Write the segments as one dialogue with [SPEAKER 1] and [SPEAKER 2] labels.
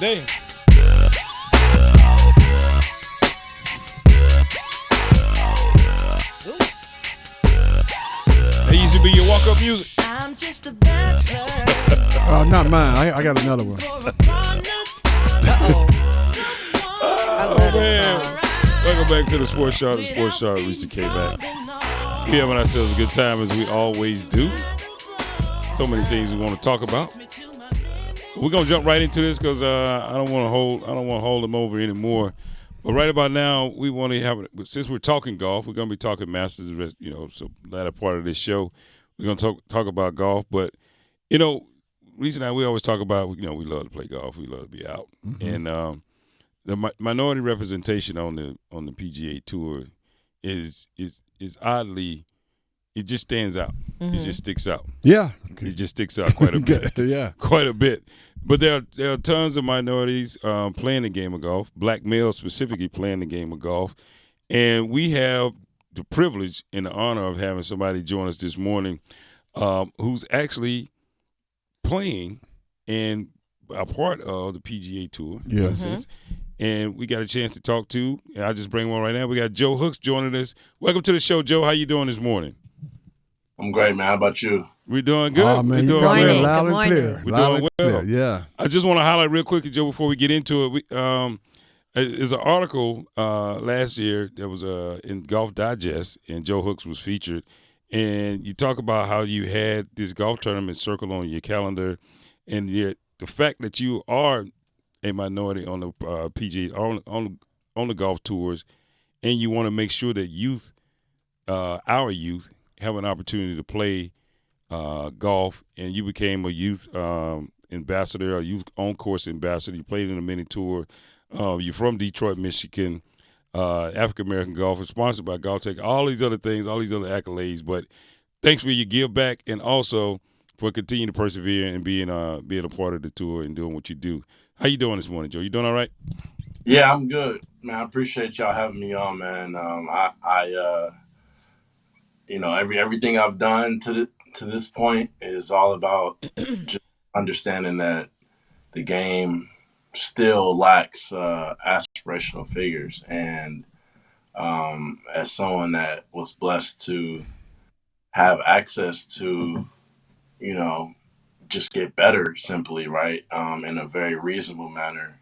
[SPEAKER 1] today. That used to be your walk-up music.
[SPEAKER 2] I'm just a bachelor.
[SPEAKER 3] Not mine. I got another one.
[SPEAKER 1] Oh man! Welcome back to the Sports Shot. The Sports Shot. Reese K back. We having ourselves a good time as we always do. So many things we want to talk about. We're gonna jump right into this because I don't want to hold them over anymore. But right about now, we want to have, since we're talking golf, we're gonna be talking Masters. So latter part of this show, we're gonna talk about golf. But Reese and I, we always talk about we love to play golf, we love to be out, and the minority representation on the PGA Tour is oddly. It just stands out. It just sticks out.
[SPEAKER 3] Yeah.
[SPEAKER 1] It just sticks out quite a bit.
[SPEAKER 3] Yeah.
[SPEAKER 1] Quite a bit. But there are tons of minorities playing the game of golf, black males specifically playing the game of golf. And we have the privilege and the honor of having somebody join us this morning who's actually playing and a part of the PGA Tour, in a sense. And we got a chance to talk to, and I'll just bring one right now. We got Joe Hooks joining us. Welcome to the show, Joe. How you doing this morning?
[SPEAKER 4] I'm great, man. How about you?
[SPEAKER 1] We're doing good.
[SPEAKER 3] Oh, man,
[SPEAKER 1] We're doing
[SPEAKER 3] you're
[SPEAKER 1] well.
[SPEAKER 3] loud
[SPEAKER 2] Good
[SPEAKER 3] and clear.
[SPEAKER 1] We're
[SPEAKER 3] Loud
[SPEAKER 1] doing
[SPEAKER 3] and
[SPEAKER 1] well.
[SPEAKER 3] clear. Yeah.
[SPEAKER 1] I just want to highlight real quickly, Joe, before we get into it. There's an article last year that was in Golf Digest, and Joe Hooks was featured. And you talk about how you had this golf tournament circled on your calendar, and yet the fact that you are a minority on the PGA on the golf tours, and you want to make sure that youth, our youth, have an opportunity to play golf, and you became a youth ambassador, a youth on-course ambassador. You played in a mini tour. You're from Detroit, Michigan, African-American golfer, sponsored by GolfTech, all these other things, all these other accolades. But thanks for your give back and also for continuing to persevere and being a part of the tour and doing what you do. How you doing this morning, Joe? You doing all right?
[SPEAKER 4] Yeah, I'm good, man. I appreciate y'all having me on, man. Everything I've done to this point is all about just understanding that the game still lacks aspirational figures, and as someone that was blessed to have access to, just get better simply, right, in a very reasonable manner,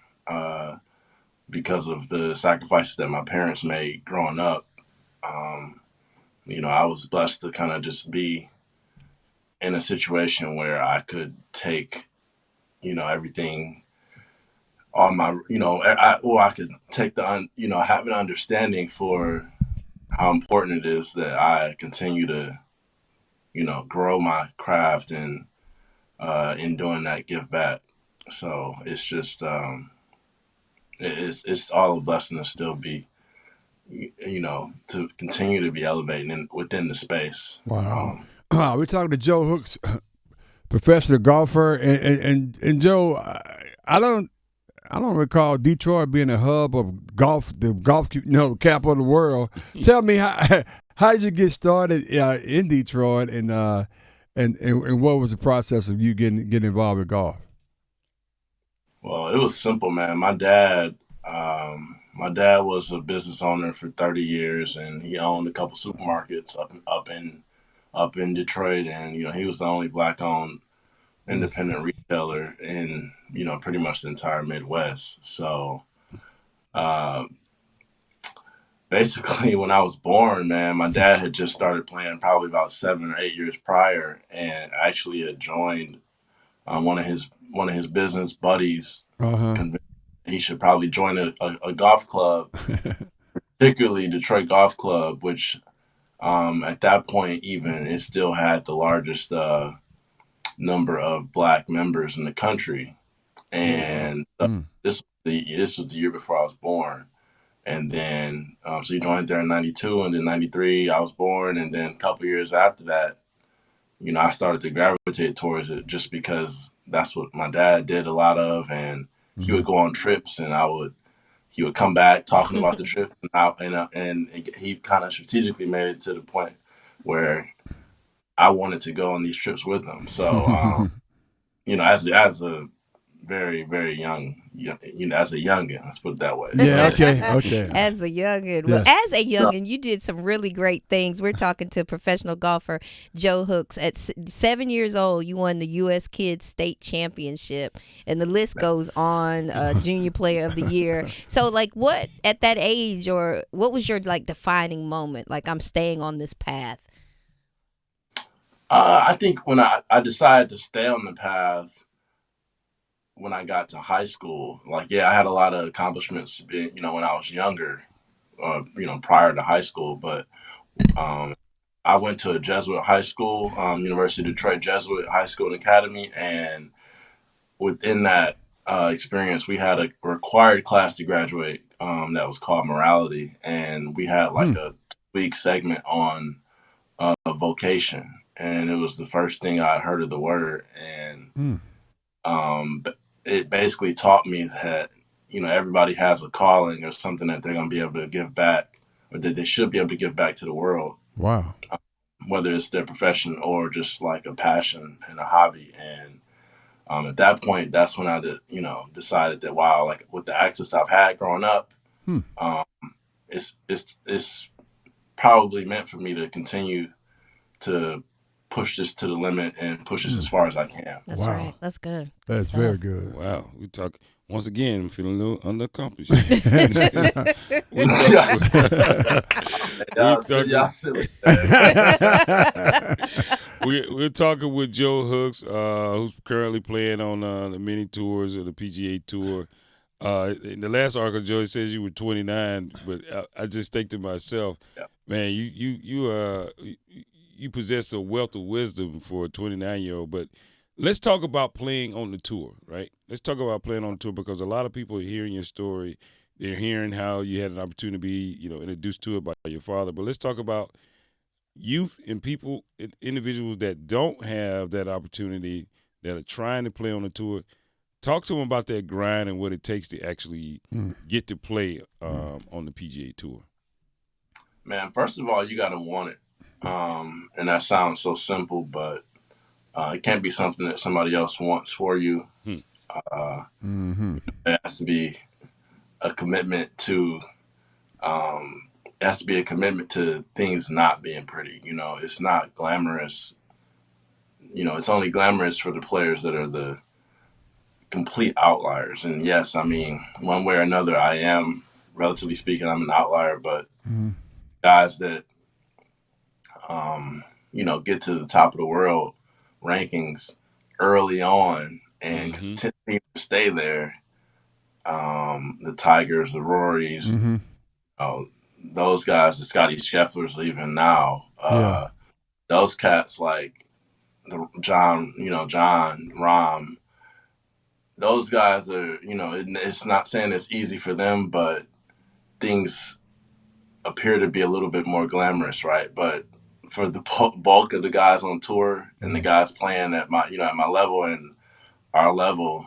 [SPEAKER 4] because of the sacrifices that my parents made growing up. I was blessed to kind of just be in a situation where I could take, everything on my, I could take have an understanding for how important it is that I continue to, grow my craft and in doing that, give back. So it's just, it's all a blessing to still be, to continue to be elevating within the space.
[SPEAKER 3] Wow. We're talking to Joe Hooks, professional golfer, and Joe, I don't recall Detroit being a hub of golf, the golf, capital of the world. Tell me how did you get started in Detroit, and what was the process of you getting involved with golf?
[SPEAKER 4] Well, it was simple, man. My dad was a business owner for 30 years, and he owned a couple supermarkets up in Detroit, and he was the only black-owned independent retailer in pretty much the entire Midwest. So basically, when I was born, man, my dad had just started playing probably about 7 or 8 years prior, and actually had joined one of his business buddies. He should probably join a golf club, particularly Detroit Golf Club, which at that point even it still had the largest number of black members in the country. And this was the year before I was born. And then so he joined there in 92, and then 93 I was born, and then a couple years after that, I started to gravitate towards it just because that's what my dad did a lot of, and he would go on trips, and he would come back talking about the trips, and he kind of strategically made it to the point where I wanted to go on these trips with him. So, as a very, very young, as a youngin. Let's put it that way.
[SPEAKER 3] Yeah,
[SPEAKER 4] So,
[SPEAKER 3] okay.
[SPEAKER 5] As a youngin,
[SPEAKER 3] Yeah.
[SPEAKER 5] well, as a youngin, you did some really great things. We're talking to professional golfer Joe Hooks. At 7 years old, you won the U.S. Kids State Championship, and the list goes on. Junior Player of the Year. So, like, what at that age, or what was your like defining moment? Like, I'm staying on this path.
[SPEAKER 4] I think when I decided to stay on the path when I got to high school, like, yeah, I had a lot of accomplishments, when I was younger, prior to high school, but um, I went to a Jesuit high school, University of Detroit Jesuit High School and Academy, and within that experience, we had a required class to graduate that was called Morality, and we had like a week segment on vocation, and it was the first thing I heard of the word, and it basically taught me that everybody has a calling or something that they're going to be able to give back, or that they should be able to give back to the world,
[SPEAKER 3] Wow.
[SPEAKER 4] whether it's their profession or just like a passion and a hobby. And at that point, that's when I decided that, wow, like with the access I've had growing up, um, it's probably meant for me to continue to push this to the limit and push this as far as I can.
[SPEAKER 5] That's
[SPEAKER 3] Wow.
[SPEAKER 5] right. That's good.
[SPEAKER 3] That's
[SPEAKER 5] Stuff.
[SPEAKER 3] very good.
[SPEAKER 1] Wow, we talk once again. I'm feeling a little underaccomplished.
[SPEAKER 4] Y'all silly.
[SPEAKER 1] We're talking with Joe Hooks, who's currently playing on the mini tours of the PGA Tour. In the last article, Joe says you were 29, but I just think to myself, man, you possess a wealth of wisdom for a 29-year-old. But let's talk about playing on the tour, right? Let's talk about playing on the tour, because a lot of people are hearing your story. They're hearing how you had an opportunity to be, introduced to it by your father. But let's talk about youth and people, individuals that don't have that opportunity, that are trying to play on the tour. Talk to them about that grind and what it takes to actually get to play on the PGA Tour.
[SPEAKER 4] Man, first of all, you got to want it. And that sounds so simple, but it can't be something that somebody else wants for you. It has to be a commitment to things not being pretty. It's not glamorous. It's only glamorous for the players that are the complete outliers. And yes, I mean, one way or another, I am, relatively speaking, I'm an outlier, but guys that get to the top of the world rankings early on and continue to stay there. The Tigers, the Rorys, those guys, the Scotty Schefflers, even now, those cats like the John Rahm, those guys are, it's not saying it's easy for them, but things appear to be a little bit more glamorous, right? But for the bulk of the guys on tour and the guys playing at my level and our level,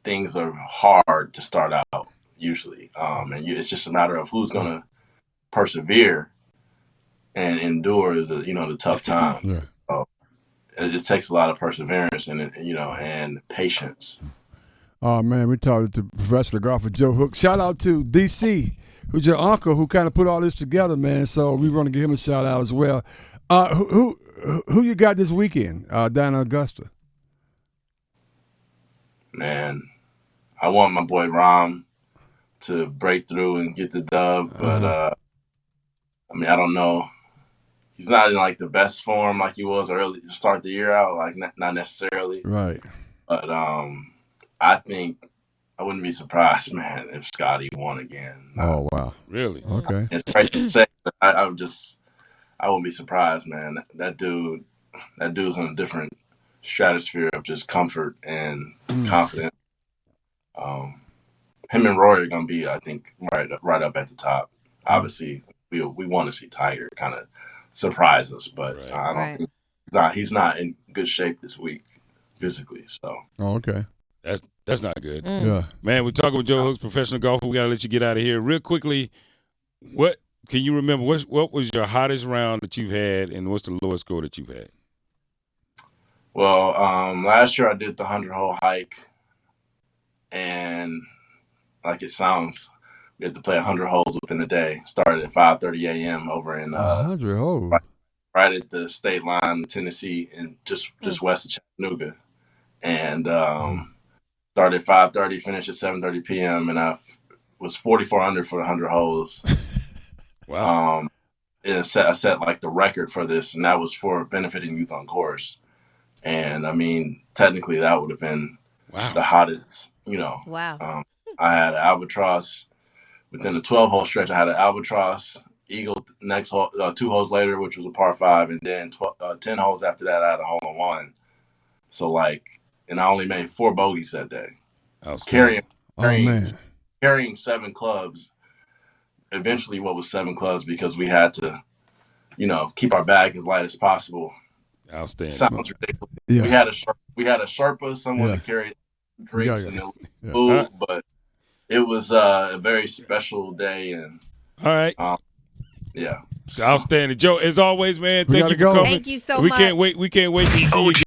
[SPEAKER 4] things are hard to start out usually. It's just a matter of who's going to persevere and endure the tough times.
[SPEAKER 3] Yeah.
[SPEAKER 4] So it takes a lot of perseverance and patience.
[SPEAKER 3] Oh, man, we're talking to professional golfer Joe Hooks. Shout out to DC, who's your uncle, who kind of put all this together, man. So we want to give him a shout out as well. Who you got this weekend down in Augusta?
[SPEAKER 4] Man, I want my boy Rahm to break through and get the dub, but I mean, I don't know. He's not in like the best form like he was early to start the year out, like not necessarily.
[SPEAKER 3] Right.
[SPEAKER 4] But I think I wouldn't be surprised, man, if Scotty won again.
[SPEAKER 3] Oh, wow.
[SPEAKER 1] Really?
[SPEAKER 3] Okay.
[SPEAKER 4] It's crazy to say. But I wouldn't be surprised, man. That dude's in a different stratosphere of just comfort and confidence. Him and Rory are gonna be, I think, right up at the top. Obviously, we want to see Tiger kind of surprise us, but I don't think he's not in good shape this week physically. So.
[SPEAKER 3] Oh, okay.
[SPEAKER 1] That's not good.
[SPEAKER 3] Yeah.
[SPEAKER 1] Man, we're talking with Joe Hooks, professional golfer. We got to let you get out of here. Real quickly, what can you remember? What was your hottest round that you've had, and what's the lowest score that you've had?
[SPEAKER 4] Well, last year I did the 100-hole hike and like it sounds, we had to play 100 holes within a day. Started at 5:30 a.m. over in
[SPEAKER 3] 100 holes.
[SPEAKER 4] right at the state line, Tennessee, and just west of Chattanooga. And started at 5:30, finished at 7:30 p.m. and I was 44 under for the 100 holes.
[SPEAKER 1] Wow.
[SPEAKER 4] And I set like the record for this, and that was for benefiting youth on course. And I mean, technically, that would have been the hottest.
[SPEAKER 5] Wow.
[SPEAKER 4] I had an albatross within the 12-hole stretch. I had an albatross eagle next hole, 2 holes later, which was a par 5, and then 10 holes after that, I had a hole in one. So and I only made 4 bogeys that day. Carrying 7 clubs. Eventually, what was 7 clubs because we had to, keep our bag as light as possible.
[SPEAKER 1] Outstanding.
[SPEAKER 4] Sounds ridiculous.
[SPEAKER 3] Yeah.
[SPEAKER 4] We had a Sherpa, someone to carry drinks and food, but it was a very special day. And
[SPEAKER 1] all right,
[SPEAKER 4] yeah,
[SPEAKER 1] outstanding, Joe. As always, man. Thank you for coming.
[SPEAKER 5] Thank you so much.
[SPEAKER 1] We can't wait to see you.